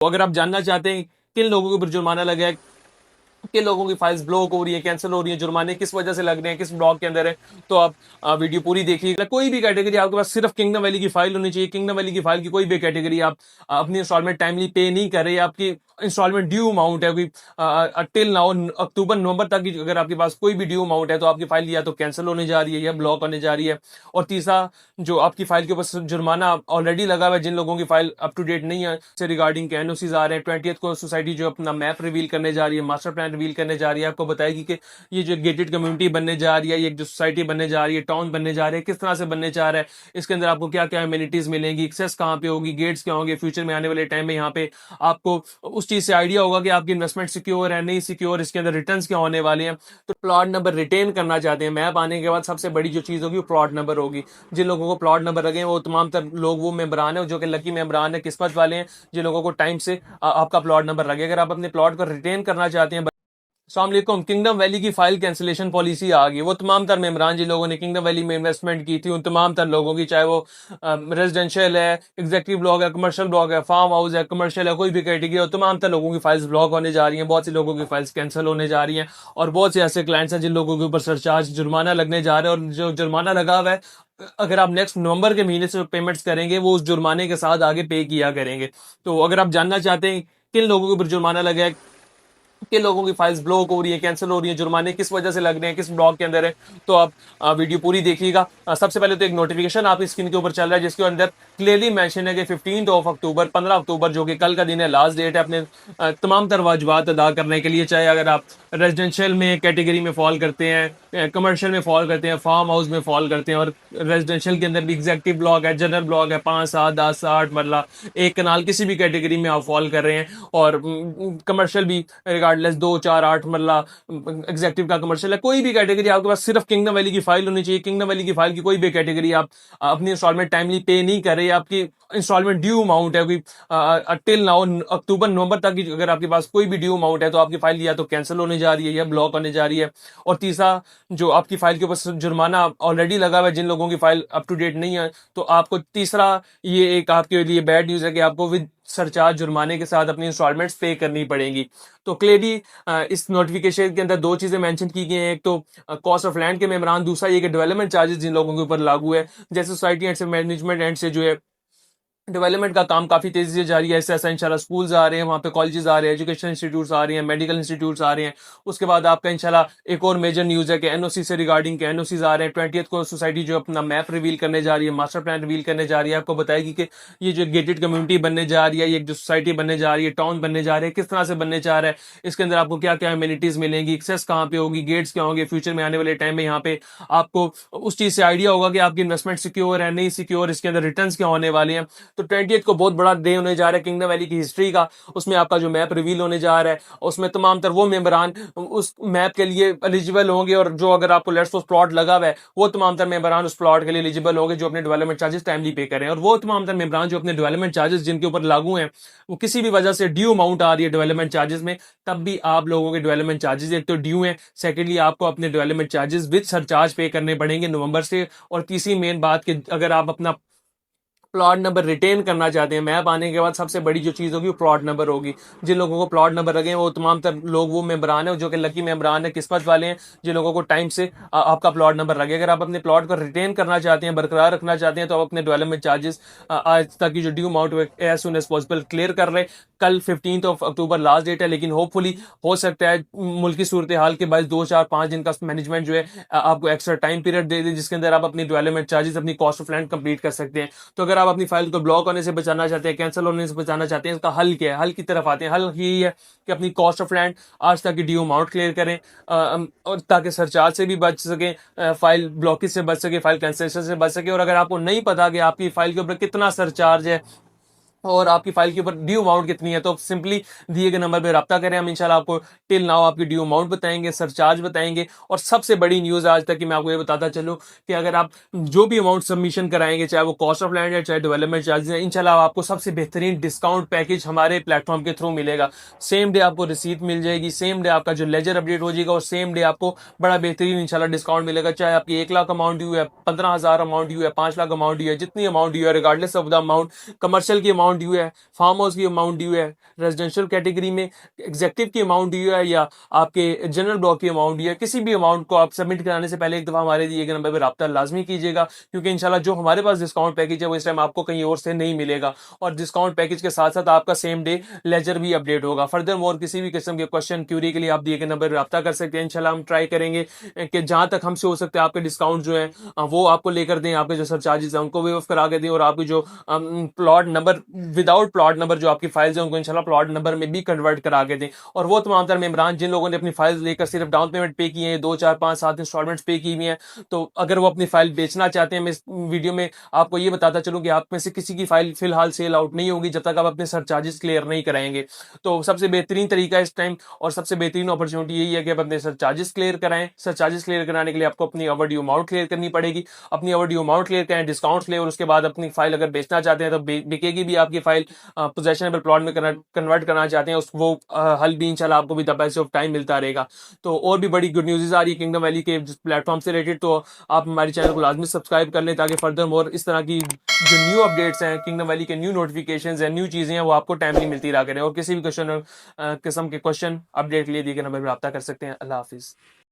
तो अगर आप जानना चाहते हैं किन लोगों के ऊपर जुर्माना लगा है, किन लोगों की फाइल्स ब्लॉक हो रही है, कैंसिल हो रही है, जुर्माने किस वजह से लग रहे हैं, किस ब्लॉक के अंदर है, तो आप वीडियो पूरी देखिएगा। कोई भी कैटेगरी आपके पास सिर्फ किंगडम वैली की फाइल होनी चाहिए। किंगडम वैली की फाइल की कोई भी कैटेगरी आप अपनी इंस्टॉलमेंट टाइमली पे नहीं कर रहे, आपकी इंस्टॉलमेंट ड्यू अमाउंट है कोई टिल नाउ अक्टूबर नवंबर तक की, अगर आपके पास कोई भी ड्यू अमाउंट है तो आपकी फाइल या तो कैंसिल होने जा रही है या ब्लॉक होने जा रही है। और तीसरा, जो आपकी फाइल के ऊपर जुर्माना ऑलरेडी लगा हुआ है, जिन लोगों की फाइल अप टू डेट नहीं है से रिगार्डिंग के एनओसीज आ रहे हैं। 20th को सोसाइटी जो अपना मैप रिवील करने जा रही है, मास्टर प्लान रिवील करने जा रही है, आपको बताएगी कि ये जो गेटेड कम्युनिटी बनने जा रही है, ये जो सोसाइटी बनने जा रही है, टाउन बनने जा रही है, किस तरह से बनने जा रहा है, इसके अंदर आपको क्या क्या अमेनिटीज मिलेंगी, एक्सेस कहाँ पे होगी, गेट्स क्या होंगे, फ्यूचर में आने वाले टाइम में यहाँ पे आपको उस चीज से आइडिया होगा कि आपकी इन्वेस्टमेंट सिक्योर है नहीं सिक्योर, इसके अंदर रिटर्न्स क्या होने वाले हैं। तो प्लॉट नंबर रिटेन करना चाहते हैं, मैप आने के बाद सबसे बड़ी जो चीज होगी वो प्लॉट नंबर होगी। जिन लोगों को प्लॉट नंबर लगे वो तमाम तर लोग वो मेंबरान है जो कि लकी मेंबरान है, किस्मत वाले हैं, जिन लोगों को टाइम से आपका प्लॉट नंबर लगे। अगर आप अपने प्लॉट को रिटेन करना चाहते हैं, अस्सलाम किंगडम वैली की फाइल कैंसिलेशन पॉलिसी आ गई। वो तमाम तर मेम्बरान जिन लोगों ने किंगडम वैली में इन्वेस्टमेंट की थी, उन तमाम तर लोगों की, चाहे वो रेजिडेंशियल है, एग्जेक्टिव ब्लॉक है, कमर्शियल ब्लॉक है, फार्म हाउस है, कमर्शियल है, कोई भी कैटेगरी है, तमाम तर लोगों की फाइल्स ब्लॉक होने जा रही हैं। बहुत से लोगों की फाइल्स कैंसिल होने जा रही हैं और बहुत से ऐसे क्लाइंट्स हैं जिन लोगों के ऊपर सरचार्ज जुर्माना लगने जा रहे हैं। और जो जुर्माना लगा हुआ है, अगर आप नेक्स्ट नवंबर के महीने से पेमेंट्स करेंगे वो उस जुर्माने के साथ आगे पे किया करेंगे। तो अगर आप जानना चाहते हैं किन लोगों के ऊपर जुर्माना लगा है, किन लोगों की फाइल्स ब्लॉक हो रही है, कैंसिल हो रही है, जुर्माने किस वजह से लग रहे हैं, किस ब्लॉक के अंदर है, तो आप वीडियो पूरी देखिएगा। सबसे पहले तो एक नोटिफिकेशन आपकी स्क्रीन के ऊपर चल रहा है जिसके अंदर क्लियरली मेंशन है कि 15 अक्टूबर जो कि कल का दिन है, लास्ट डेट है अपने तमाम तर वाजिबात अदा करने के लिए। चाहे अगर आप रेजिडेंशियल में कैटेगरी में फॉल करते हैं, कमर्शियल में फॉल करते हैं, फार्म हाउस में फॉल करते हैं, और रेजिडेंशियल के अंदर भी एग्जेक्टिव ब्लॉक है, जनरल ब्लॉक है, 5 7 10 8 मरला एक कनाल, किसी भी कैटेगरी में आप फॉल कर रहे हैं, और कमर्शियल भी रिगार्डलेस 2 4 8 मरला एग्जेक्टिव का कमर्शियल है, कोई भी कैटेगरी आपके पास सिर्फ किंगडम वैली की फाइल होनी चाहिए। किंगडम वैली की फाइल की कोई भी कैटेगरी आप अपनी इंस्टॉलमेंट टाइमली पे नहीं कर रहे, आपकी इंस्टॉलमेंट ड्यू अमाउंट है कोई टिल नाउ अक्टूबर नवंबर तक की, अगर आपके पास कोई भी ड्यू अमाउंट है तो आपकी फाइल या तो कैंसिल होने जा रही है या ब्लॉक होने जा रही है। और तीसरा, जो आपकी फाइल के ऊपर जुर्माना ऑलरेडी लगा हुआ है, जिन लोगों की फाइल अप टू डेट नहीं है, तो आपको तीसरा ये एक आपके लिए बैड न्यूज है कि आपको विद सरचार्ज जुर्माने के साथ अपनी इंस्टॉलमेंट्स पे करनी पड़ेंगी। तो क्लियरली इस नोटिफिकेशन के अंदर दो चीजें मेंशन की गई हैं, एक तो कॉस्ट ऑफ लैंड के मेमोरान, दूसरा ये कि डेवलपमेंट चार्जेस जिन लोगों के ऊपर लागू है, जैसे सोसाइटी एंड से मैनेजमेंट एंड से जो है डेवलपमेंट का काम काफी तेजी से जारी है। ऐसे ऐसा इंशाल्लाह स्कूल्स आ रहे हैं, वहाँ पे कॉलेजेस आ रहे हैं, एजुकेशन इंस्टीट्यूट्स आ रहे हैं, मेडिकल इंस्टीट्यूट्स आ रहे हैं। उसके बाद आपका इंशाल्लाह एक और मेजर न्यूज है कि एनओसी से रिगार्डिंग के एनओसीज आ रहे हैं। 20th को सोसाइटी जो अपना मैप रिवील करने जा रही है, मास्टर प्लान रिवील करने जा रही है, आपको बताएगी कि ये जो गेटेड कम्युनिटी बनने जा रही है, ये जो सोसाइटी बनने जा रही है, टाउन बनने जा रही है, किस तरह से बनने जा रहा है, इसके अंदर आपको क्या क्या अमेनिटीज मिलेंगी, एक्सेस कहाँ पे होगी, गेट्स क्या होंगे, फ्यूचर में आने वाले टाइम में यहाँ पे आपको उस चीज से आइडिया होगा कि आपकी इन्वेस्टमेंट सिक्योर है नहीं सिक्योर, इसके अंदर रिटर्न्स क्या होने वाले हैं। तो 20th को बहुत बड़ा डे होने जा रहा है किंगडम वैली की हिस्ट्री का। उसमें आपका जो मैप रिवील होने जा रहा है, उसमें तमाम तर वो मेंबरान उस मैप के लिए एलिजिबल होंगे, और जो अगर आपको लेट्स सपोज प्लॉट लगा हुआ है, वो तमाम तर मेंबरान उस प्लॉट के लिए एलिजिबल होंगे जो अपने डेवलपमेंट चार्जेस टाइमली पे करें। और वो तमाम तर मेंबरान जो अपने डेवलपमेंट चार्जेस जिनके ऊपर लागू हैं, वो किसी भी वजह से ड्यू अमाउंट आ रही है डेवलपमेंट चार्जेस में, तब भी आप लोगों के डेवलपमेंट चार्जेस एक तो ड्यू है, सेकेंडली आपको अपने डेवलपमेंट चार्जेस विद सरचार्ज पे करने पड़ेंगे नवंबर से। और तीसरी मेन बात कि अगर आप अपना प्लॉट नंबर रिटेन करना चाहते हैं, मैप आने के बाद सबसे बड़ी जो चीज होगी वो प्लॉट नंबर होगी। जिन लोगों को प्लॉट नंबर लगे हैं वो तमाम तर लोग वो मेंबरान है जो कि लकी मेंबरान है, किस्मत वाले हैं, जिन लोगों को टाइम से आपका प्लॉट नंबर लगे। अगर आप अपने प्लॉट को रिटेन करना चाहते हैं, बरकरार रखना चाहते हैं, तो आप अपने डेवलपमेंट चार्जेस आज तक की जो due amount as soon as possible clear कर रहे। कल 15 अक्टूबर लास्ट डेट है, लेकिन होपफुली हो सकता है मुल्क की सूरत हाल के बाद 2 4 5 दिन का मैनेजमेंट जो है आपको एक्स्ट्रा टाइम पीरियड दे दे, जिसके अंदर आप अपनी डेवलपमेंट चार्जेस, अपनी कॉस्ट ऑफ लैंड कंप्लीट कर सकते हैं। तो अगर आप अपनी फाइल को ब्लॉक होने से बचाना चाहते हैं, कैंसिल होने से बचाना चाहते हैं, इसका हल क्या है? हल की तरफ आते हैं। हल यही है कि अपनी कॉस्ट ऑफ लैंड आज तक की ड्यू अमाउंट क्लियर करें, और ताकि सरचार्ज से भी बच सके, फाइल ब्लॉकेज से बच सके, फाइल कैंसिलेशन से बच सके। और अगर आपको नहीं पता कि आपकी फाइल के ऊपर कितना सरचार्ज है और आपकी फाइल के ऊपर ड्यू अमाउंट कितनी है, तो सिंपली दिए गए नंबर पे रब्ता करें, हम इंशाल्लाह आपको टिल नाउ आपकी ड्यू अमाउंट बताएंगे, सरचार्ज बताएंगे। और सबसे बड़ी न्यूज आज तक की मैं आपको ये बताता चलूं कि अगर आप जो भी अमाउंट सबमिशन कराएंगे, चाहे वो कॉस्ट ऑफ लैंड है, चाहे डेवलपमेंट चार्जेस है, इंशाल्लाह आपको सबसे बेहतरीन डिस्काउंट पैकेज हमारे प्लेटफॉर्म के थ्रू मिलेगा। सेम डे आपको रिसीट मिल जाएगी, सेम डे आपका जो लेजर अपडेट हो जाएगा, और सेम डे आपको बड़ा बेहतरीन इंशाल्लाह डिस्काउंट मिलेगा। चाहे आपकी 1 लाख अमाउंट ड्यू है, 15,000 अमाउंट ड्यू है, 5 लाख अमाउंट ड्यू है, जितनी अमाउंट ड्यू है, regardless of the amount, commercial की अमाउंट अमाउंट ड्यू है, फार्म हाउस की अमाउंट ड्यू है, रेजिडेंशियल कैटेगरी में एग्जेक्टिव की अमाउंट ड्यू है, या आपके जनरल ब्लॉक की अमाउंट ड्यू है, किसी भी अमाउंट को आप सबमिट कराने से पहले एक दफ़ा हमारे दिए गए नंबर पर रब्ता लाजमी कीजिएगा, क्योंकि इंशाल्लाह जो हमारे पास डिस्काउंट पैकेज है वो इस टाइम आपको कहीं और से नहीं मिलेगा, और डिस्काउंट पैकेज के साथ साथ आपका सेम डे लेजर भी अपडेट होगा। फर्दर मोर किसी भी किस्म के क्वेश्चन क्यूरी के लिए आप दिए गए नंबर पर रब्ता कर सकते हैं। इंशाल्लाह हम ट्राई करेंगे कि जहां तक हमसे हो सकता है आपके डिस्काउंट जो है वो आपको लेकर दें, आपके जो सर चार्जेस हैं उनको वेव ऑफ करा के दें, और आपकी जो plot number without plot number जो आपकी फाइल्स हैं उनको इंशाल्लाह प्लॉट नंबर में भी कन्वर्ट करा के दें। और वो तमाम तर मेम्बरान जिन लोगों ने अपनी फाइल्स लेकर सिर्फ डाउन पेमेंट पे की है, 2 4 5 7 इंस्टॉलमेंट्स पे की हुई हैं, तो अगर वो अपनी फाइल बेचना चाहते हैं, मैं इस वीडियो में आपको ये बताता चलूँ कि आप में से किसी की फाइल फिलहाल सेल आउट नहीं होगी जब तक आप अपने सर चार्जेस क्लियर नहीं कराएंगे। तो सबसे बेहतरीन तरीका इस टाइम और सबसे बेहतरीन अपॉर्चुनिटी यही है कि आप अपने सर चार्जेस क्लियर कराएं। सर चार्जेस क्लियर कराने के लिए आपको अपनी ओवर ड्यू अमाउंट क्लियर करनी पड़ेगी, अपनी ओवर ड्यू अमाउंट क्लियर करें, डिस्काउंट ले, और उसके बाद अपनी फाइल अगर बेचना चाहते हैं तो बिकेगी भी आपकी फाइल, पोजेशनेबल प्लॉट में कन्वर्ट करना चाहते हैं उस वो हल भी इंशाल्लाह आपको भी द पैस ऑफ टाइम मिलता रहेगा। तो और भी बड़ी गुड न्यूज़ आ रही है किंगडम वैली के प्लेटफॉर्म से रिलेटेड, तो आप हमारे चैनल को लाजमी सब्सक्राइब कर लें ताकि फर्दर मोर इस तरह की जो न्यू अपडेट्स हैं, किंगडम वैली के न्यू नोटिफिकेशंस हैं, न्यू चीज़ें हैं, वो आपको टाइमली मिलती रहा करें। और किसी भी किस्म के क्वेश्चन अपडेट के लिए दिए गए नंबर पर रब्ता कर सकते हैं। अल्लाह हाफिज़।